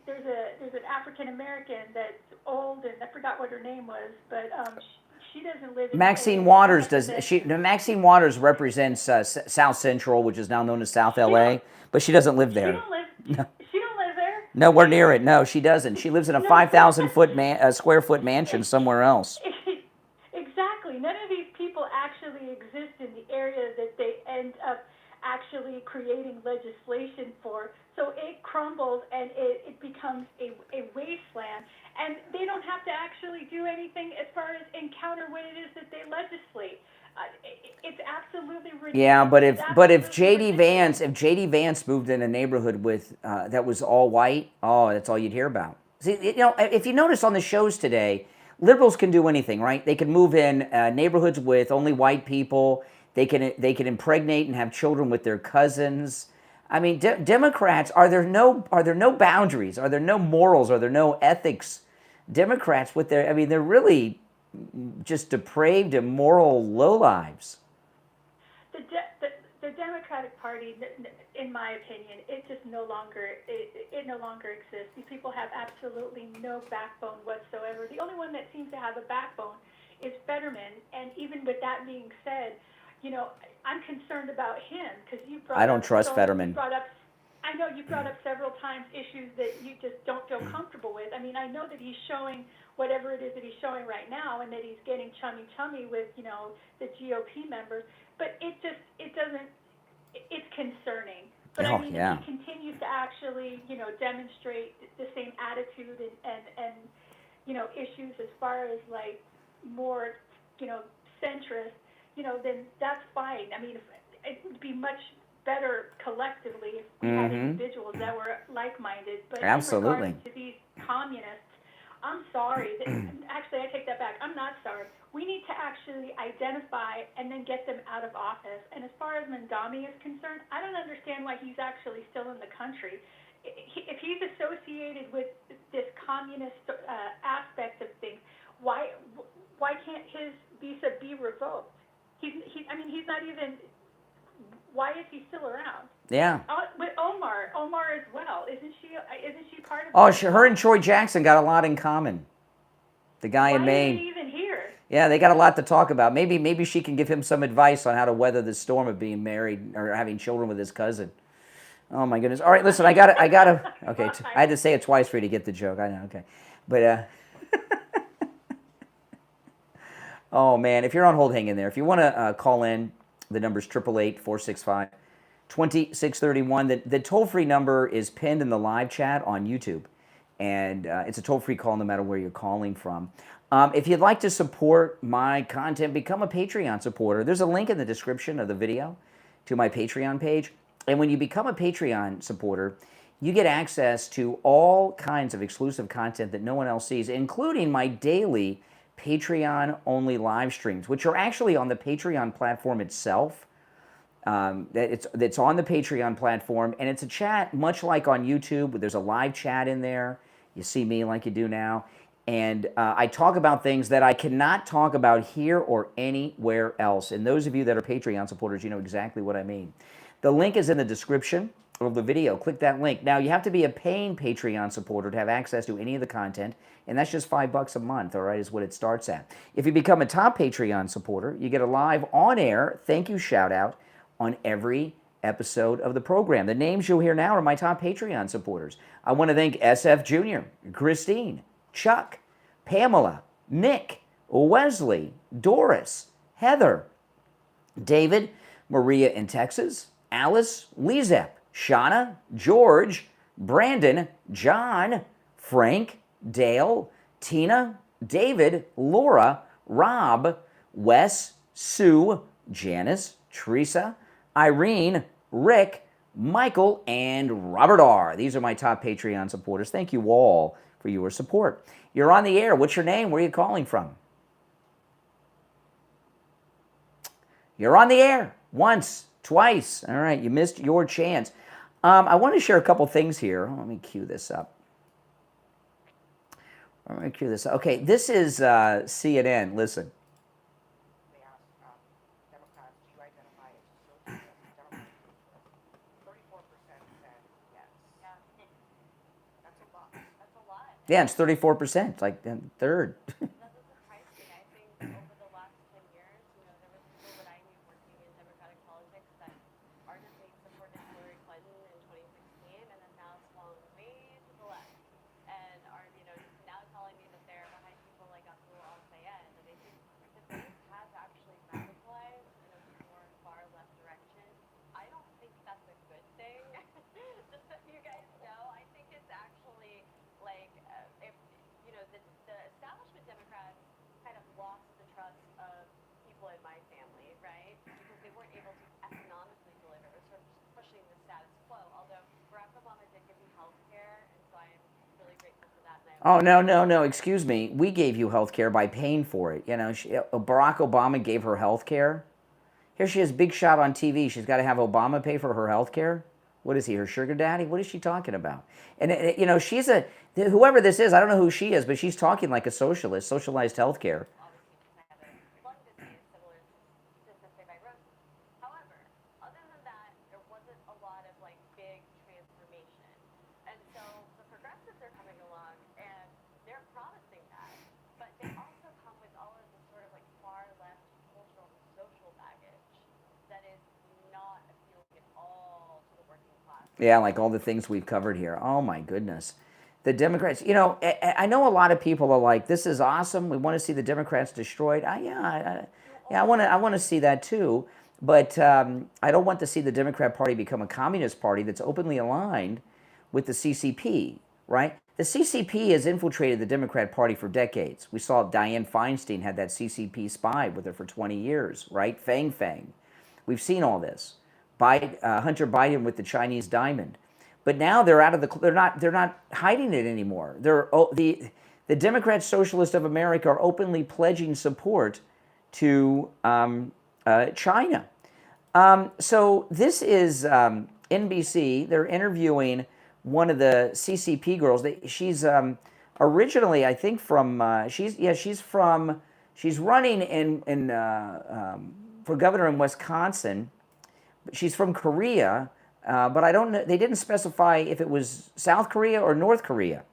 S5: There's an African American that's old, and I forgot what her name was, but she doesn't live.
S2: Maxine Waters does. Maxine Waters represents South Central, which is now known as South LA, but she doesn't live there.
S5: She don't live. She don't live there.
S2: Nowhere near it. No, she doesn't. She lives in a 5,000 square foot mansion somewhere else.
S5: Exactly. None of these people actually exist in the area that they end up actually creating legislation for. So it crumbles and it becomes a wasteland. And they don't have to actually do anything as far as encounter what it is that they legislate. It's absolutely ridiculous.
S2: Yeah, but if JD Vance moved in a neighborhood with that was all white, that's all you'd hear about. See, you know, if you notice on the shows today, liberals can do anything, right? They can move in neighborhoods with only white people. They can impregnate and have children with their cousins. I mean, Democrats, are there no boundaries? Are there no morals? Are there no ethics? Democrats they're really just depraved, immoral lowlives.
S5: The Democratic Party, in my opinion, it no longer exists. These people have absolutely no backbone whatsoever. The only one that seems to have a backbone is Fetterman, and even with that being said, you know, I'm concerned about him because you brought.
S2: I don't trust Fetterman.
S5: I know you brought up several times issues that you just don't feel comfortable with. I mean, I know that he's showing whatever it is that he's showing right now, and that he's getting chummy with, you know, the GOP members. But it's concerning. But I mean, if he continues to actually, you know, demonstrate the same attitude and you know, issues as far as like more, you know, centrist, you know, then that's fine. I mean, it would be much better collectively if we had individuals that were like-minded. But
S2: absolutely.
S5: in regards to these communists, I'm sorry. Actually, I take that back. I'm not sorry. We need to actually identify and then get them out of office. And as far as Mandami is concerned, I don't understand why he's actually still in the country. If he's associated with this communist aspect of things, why can't his visa be revoked? He's not even. Why is he still around?
S2: Yeah.
S5: With Omar as well. Isn't she part of?
S2: Oh, her and Troy Jackson got a lot in common. The guy in Maine.
S5: Why is he even here?
S2: Yeah, they got a lot to talk about. Maybe she can give him some advice on how to weather the storm of being married or having children with his cousin. Oh my goodness. All right, listen, I gotta. Okay, I had to say it twice for you to get the joke. I know. Okay, but oh man, if you're on hold, hang in there. If you want to call in, the number's 888-465-2631. The toll-free number is pinned in the live chat on YouTube, and it's a toll-free call no matter where you're calling from. If you'd like to support my content, become a Patreon supporter. There's a link in the description of the video to my Patreon page. And when you become a Patreon supporter, you get access to all kinds of exclusive content that no one else sees, including my daily Patreon-only live streams, which are actually on the Patreon platform itself. It's on the Patreon platform, and it's a chat much like on YouTube. There's a live chat in there. You see me like you do now. And I talk about things that I cannot talk about here or anywhere else. And those of you that are Patreon supporters, you know exactly what I mean. The link is in the description of the video. Click that link. Now, you have to be a paying Patreon supporter to have access to any of the content, and that's just $5 a month, all right, is what it starts at. If you become a top Patreon supporter, you get a live on-air thank you shout-out on every episode of the program. The names you'll hear now are my top Patreon supporters. I want to thank SFjr, Christine, Chuck, Pamela, Nick, Wesley, Doris, Heather, David, Maria in Texas, Alice, LeeZep, Shawna, George, Brandon, John, Frank, Dale, Tina, David, Laura, Rob, Wes, Sue, Janice, Teresa, Irene, Rick, Michael, and Robert R. These are my top Patreon supporters. Thank you all for your support. You're on the air. What's your name? Where are you calling from? You're on the air. Once, twice. All right, you missed your chance. I want to share a couple things here. Let me cue this up. Okay, this is CNN. Listen.
S6: They asked Democrats, do you identify as a socialist? 34% said yes. Yeah. That's a lot. That's a lot.
S2: Yeah, it's 34%, like a third.
S7: That doesn't surprise me. I think over the last 10 years, there were people that I knew working in Democratic politics that ardently supported Hillary Clinton in 2016 and then now swung way to the left and are, now telling me that they're behind people like Abdul al-Sayed. And I think the base has actually radicalized in a more far left direction. I don't think that's a good thing. Just so you guys know, I think it's actually like if the establishment Democrats kind of lost the trust of people in my family, right? Because they weren't able to economically deliver. It was sort of just pushing the status quo. Although Barack Obama did give me health care, and so I'm really grateful for that.
S2: Oh, no, excuse me. We gave you health care by paying for it. Barack Obama gave her health care. Here she is, big shot on TV. She's got to have Obama pay for her health care? What is he, her sugar daddy? What is she talking about? And, she's whoever this is, I don't know who she is, but she's talking like a socialist, socialized health care. Yeah, like all the things we've covered here. Oh my goodness. The Democrats, I know a lot of people are like, this is awesome. We want to see the Democrats destroyed. I want to see that too. But I don't want to see the Democrat Party become a communist party that's openly aligned with the CCP, right? The CCP has infiltrated the Democrat Party for decades. We saw Dianne Feinstein had that CCP spy with her for 20 years, right? Fang. We've seen all this. Hunter Biden with the Chinese diamond, but now they're out of they're not hiding it anymore. The the Democrat Socialists of America are openly pledging support to China. So this is NBC. They're interviewing one of the CCP girls. She's originally, I think, from she's running for governor in Wisconsin. She's from Korea, but I don't know. They didn't specify if it was South Korea or North Korea.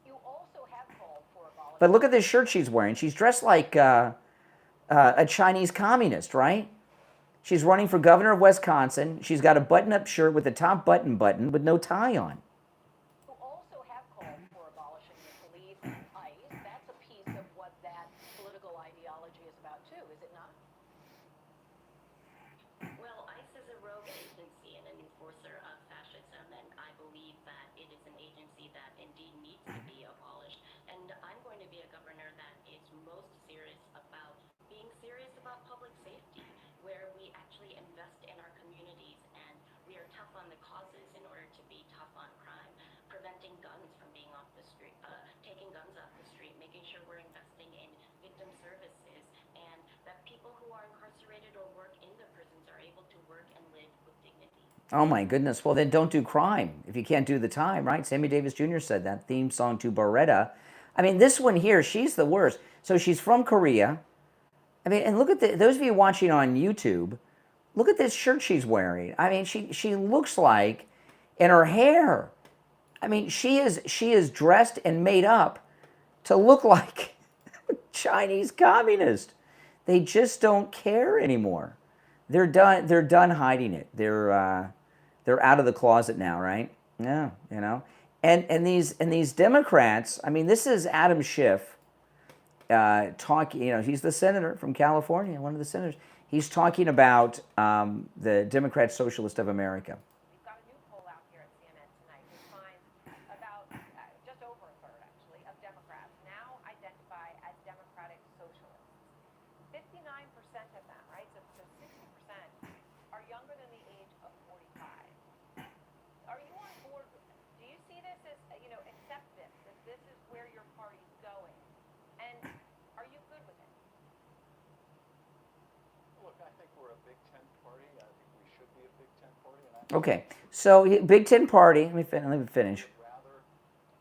S6: You also have called for abolishing.
S2: But look at this shirt she's wearing. She's dressed like a Chinese communist, right? She's running for governor of Wisconsin. She's got a button-up shirt with the top button with no tie on.
S6: You also have called for abolishing the police and ICE. That's a piece of what that political ideology is about too, is it not?
S8: Well, ICE is a rogue agency and an enforcer of fascism, and I believe that it is an agency that indeed needs to be abolished. And I'm going to be a governor that is most serious about being serious about public safety, where we actually invest in our communities and we are tough on the causes in order to be tough on crime, preventing guns from being off the street, taking guns off the street, making sure we're investing in victim services, and that people who are incarcerated or work in the prisons are able to work and live with dignity.
S2: Oh my goodness. Well, then don't do crime if you can't do the time, right? Sammy Davis Jr. said that, theme song to Beretta. I mean, this one here, she's the worst. So she's from Korea. I mean, and look at those of you watching on YouTube, look at this shirt she's wearing. I mean, she looks like, and her hair. I mean, she is dressed and made up to look like a Chinese communist. They just don't care anymore. They're done hiding it. They're out of the closet now, right? Yeah, you know. And these Democrats, I mean, this is Adam Schiff talking, you know, he's the senator from California, one of the senators. He's talking about the Democrat Socialist of America.
S6: We've got a new poll out here at CNN tonight which finds about just over a third, actually, of Democrats now identify as Democratic Socialists. 59% of them, right? So 60% are younger than the age of 45. Are you on board with this? Do you see this as, you know, accept this, that this is where your party's going? And are you good with it?
S9: Look, I think we're a Big Ten party. I think we should be a Big Ten party. And
S2: Okay, so Big Ten party. Let me finish.
S9: I'd rather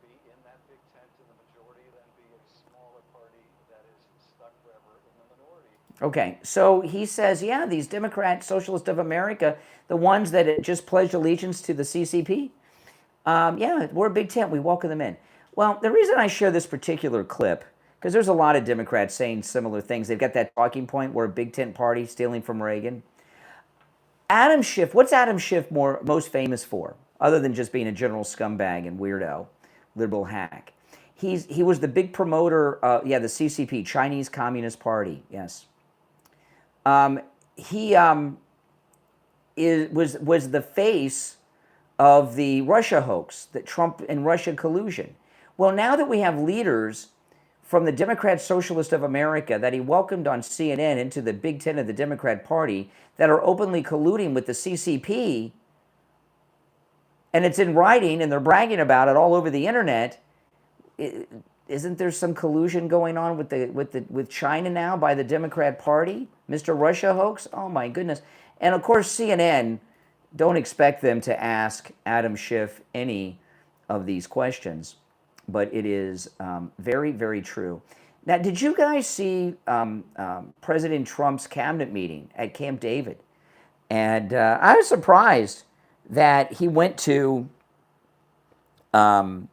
S9: be in that Big Ten to the majority than be a smaller party that is stuck forever in the minority.
S2: Okay, so he says, yeah, these Democrat Socialists of America, the ones that just pledged allegiance to the CCP, yeah, we're a Big Ten. We welcome them in. Well, the reason I share this particular clip, because there's a lot of Democrats saying similar things. They've got that talking point, we're a Big Tent party, stealing from Reagan. Adam Schiff, what's Adam Schiff most famous for, other than just being a general scumbag and weirdo, liberal hack? He was the big promoter, the CCP, Chinese Communist Party, yes. He was the face of the Russia hoax, the Trump and Russia collusion. Well, now that we have leaders from the Democrat Socialist of America that he welcomed on CNN into the Big Ten of the Democrat Party that are openly colluding with the CCP, and it's in writing and they're bragging about it all over the internet, isn't there some collusion going on with China now by the Democrat Party? Mr. Russia hoax? Oh my goodness. And of course CNN, don't expect them to ask Adam Schiff any of these questions, but it is very, very true. Now, did you guys see President Trump's cabinet meeting at Camp David? And I was surprised that he went to Camp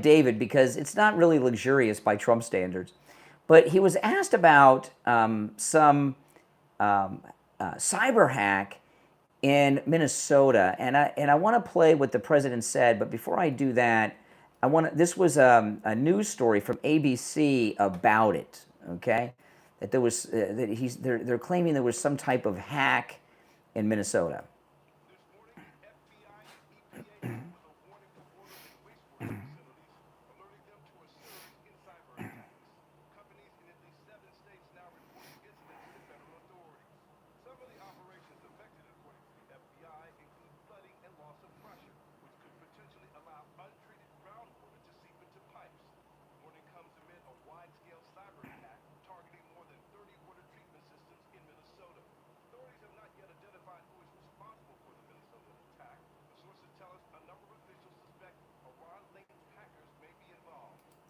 S2: David because it's not really luxurious by Trump standards. But he was asked about some cyber hack in Minnesota, and I want to play what the president said. But before I do that, this was a news story from ABC about it. Okay, that there was they're claiming there was some type of hack in Minnesota.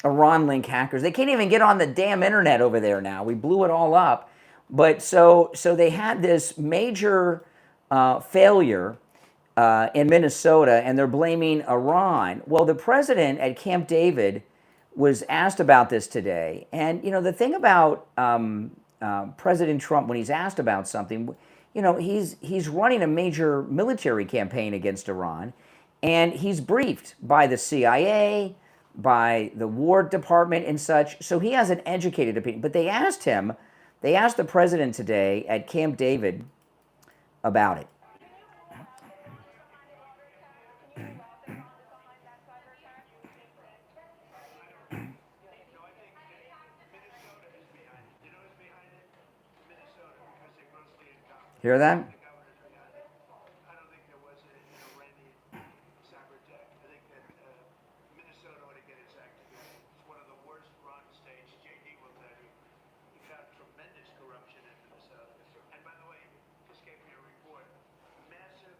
S2: Iran link hackers. They can't even get on the damn internet over there now. We blew it all up. But so they had this major failure in Minnesota, and they're blaming Iran. Well, the president at Camp David was asked about this today. And, the thing about President Trump, when he's asked about something, he's running a major military campaign against Iran, and he's briefed by the CIA, by the War Department and such, so he has an educated opinion. But they asked the president today at Camp David about it. Hear that?
S10: I don't think there was an Iranian cyber attack. I think that Minnesota ought to get its act together. It's one of the worst run states. JD will tell you. You've got tremendous corruption in Minnesota. And by the way, just gave me a report. Massive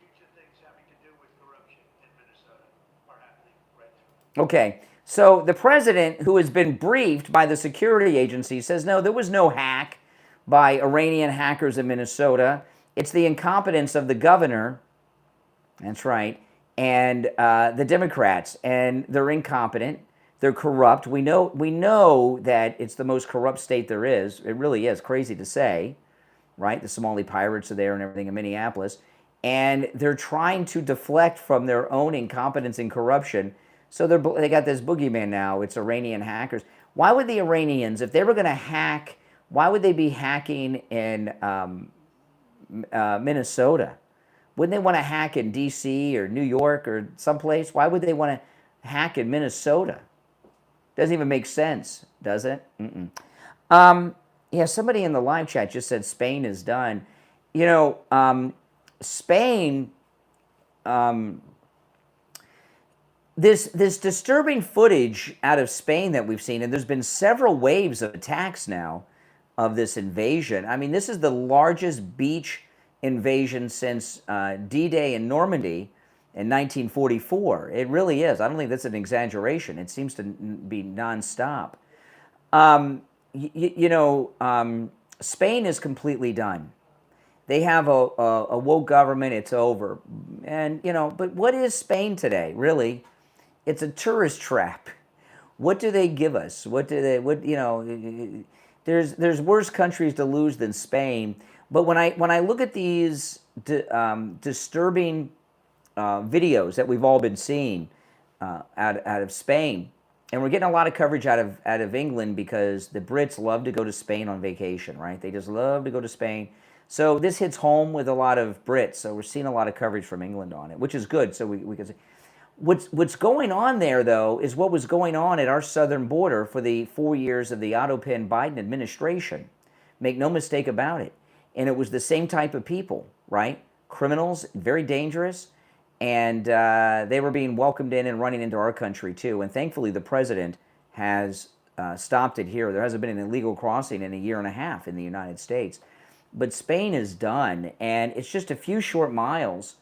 S10: future things having to do with corruption in Minnesota are happening right now.
S2: Okay. So the president, who has been briefed by the security agency, says, no, there was no hack by Iranian hackers in Minnesota. It's the incompetence of the governor, that's right, and the Democrats, and they're incompetent, they're corrupt. We know that it's the most corrupt state there is. It really is, crazy to say, right? The Somali pirates are there and everything in Minneapolis, and they're trying to deflect from their own incompetence and corruption. So they got this boogeyman now, it's Iranian hackers. Why would the Iranians, if they were going to hack, why would they be hacking in Minnesota? Wouldn't they want to hack in D.C. or New York or someplace? Why would they want to hack in Minnesota? Doesn't even make sense, does it? Yeah, somebody in the live chat just said Spain is done. Spain, this disturbing footage out of Spain that we've seen, and there's been several waves of attacks now of this invasion. I mean, this is the largest beach invasion since D-Day in Normandy in 1944. It really is. I don't think that's an exaggeration. It seems to be nonstop. Spain is completely done. They have a woke government. It's over. And, but what is Spain today, really? It's a tourist trap. What do they give us? There's worse countries to lose than Spain. But when I look at these disturbing videos that we've all been seeing out of Spain, and we're getting a lot of coverage out of England because the Brits love to go to Spain on vacation, right? They just love to go to Spain. So this hits home with a lot of Brits. So we're seeing a lot of coverage from England on it, which is good. So we can see. What's going on there, though, is what was going on at our southern border for the 4 years of the Otto Penn Biden administration. Make no mistake about it. And it was the same type of people, right? Criminals, very dangerous, and they were being welcomed in and running into our country, too. And thankfully, the president has stopped it here. There hasn't been an illegal crossing in a year and a half in the United States. But Spain is done, and it's just a few short miles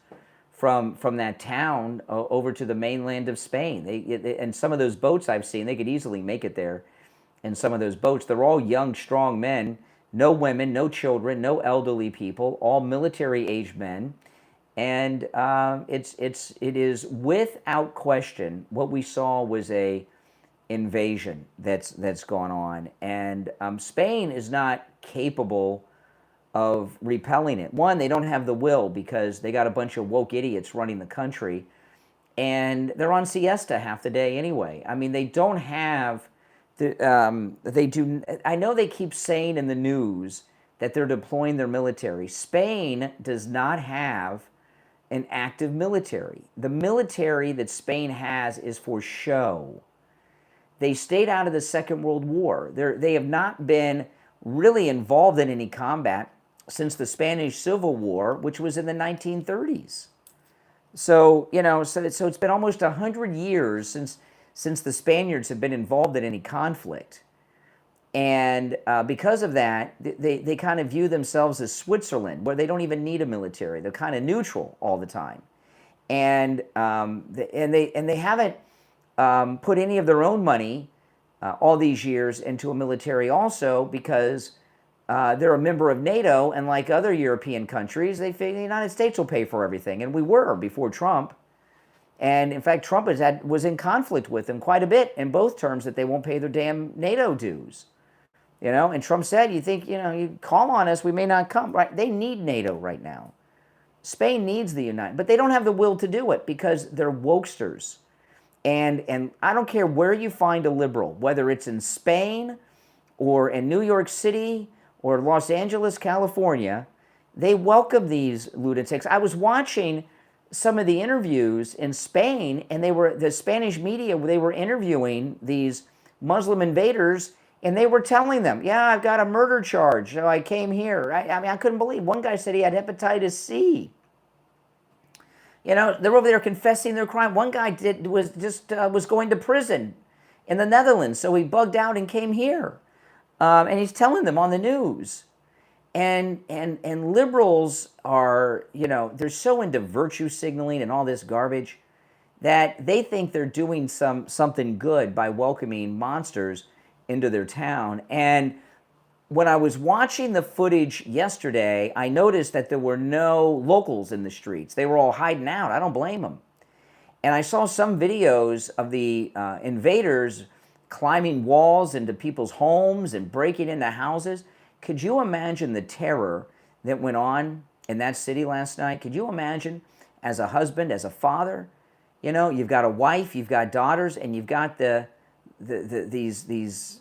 S2: from that town over to the mainland of Spain. And some of those boats I've seen, they could easily make it there. And some of those boats, they're all young, strong men, no women, no children, no elderly people, all military-aged men. And it is without question what we saw was a invasion that's gone on. And Spain is not capable of repelling it. One, they don't have the will because they got a bunch of woke idiots running the country, and they're on siesta half the day anyway. I mean, they don't have I know they keep saying in the news that they're deploying their military. Spain does not have an active military. The military that Spain has is for show. They stayed out of the Second World War. They have not been really involved in any combat since the Spanish Civil War, which was in the 1930s. So, so it's been almost 100 years since the Spaniards have been involved in any conflict. And because of that, they kind of view themselves as Switzerland, where they don't even need a military. They're kind of neutral all the time. And they haven't put any of their own money all these years into a military also because they're a member of NATO, and like other European countries, they figure the United States will pay for everything, and we were before Trump. And in fact, Trump was in conflict with them quite a bit in both terms that they won't pay their damn NATO dues. And Trump said, you think, you call on us, we may not come, right? They need NATO right now. Spain needs the United, but they don't have the will to do it because they're wokesters. And I don't care where you find a liberal, whether it's in Spain or in New York City or Los Angeles, California, they welcome these lunatics. I was watching some of the interviews in Spain, and the Spanish media, they were interviewing these Muslim invaders, and they were telling them, yeah, I've got a murder charge, so I came here. I mean, I couldn't believe. One guy said he had hepatitis C. They're over there confessing their crime. One guy was going to prison in the Netherlands, so he bugged out and came here. And he's telling them on the news. And liberals are, they're so into virtue signaling and all this garbage that they think they're doing something good by welcoming monsters into their town. And when I was watching the footage yesterday, I noticed that there were no locals in the streets. They were all hiding out. I don't blame them. And I saw some videos of the invaders climbing walls into people's homes and breaking into houses. Could you imagine the terror that went on in that city last night? Could you imagine, as a husband, as a father, you've got a wife, you've got daughters, and you've got these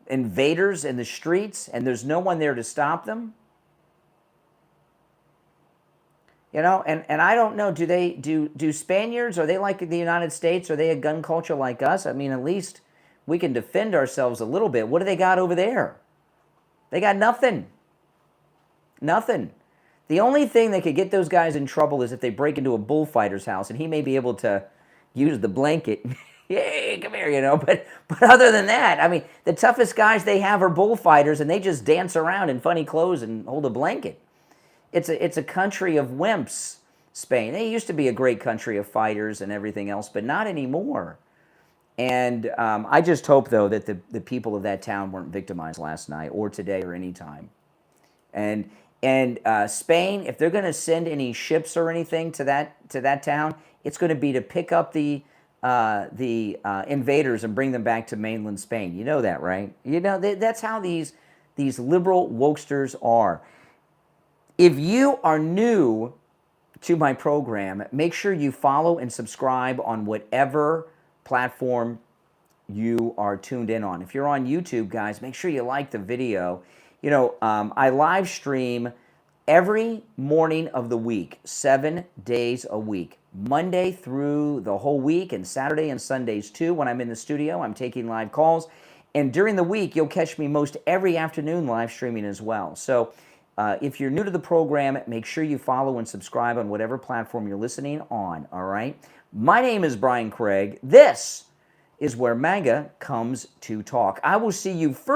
S2: invaders in the streets, and there's no one there to stop them? And I don't know, do Spaniards, are they like the United States? Are they a gun culture like us? I mean, at least we can defend ourselves a little bit. What do they got over there? They got nothing. Nothing. The only thing that could get those guys in trouble is if they break into a bullfighter's house, and he may be able to use the blanket. Yay, come here, But other than that, I mean, the toughest guys they have are bullfighters, and they just dance around in funny clothes and hold a blanket. It's a country of wimps, Spain. They used to be a great country of fighters and everything else, but not anymore. And I just hope, though, that the people of that town weren't victimized last night or today or any time. And Spain, if they're going to send any ships or anything to that town, it's going to be to pick up the invaders and bring them back to mainland Spain. You know that, right? That's how these liberal wokesters are. If you are new to my program, make sure you follow and subscribe on whatever platform you are tuned in on. If you're on YouTube, guys, make sure you like the video. I live stream every morning of the week, 7 days a week, Monday through the whole week, and Saturday and Sundays too. When I'm in the studio, I'm taking live calls. And during the week, you'll catch me most every afternoon live streaming as well. So if you're new to the program, make sure you follow and subscribe on whatever platform you're listening on, all right? My name is Brian Craig. This is where MAGA comes to talk. I will see you first.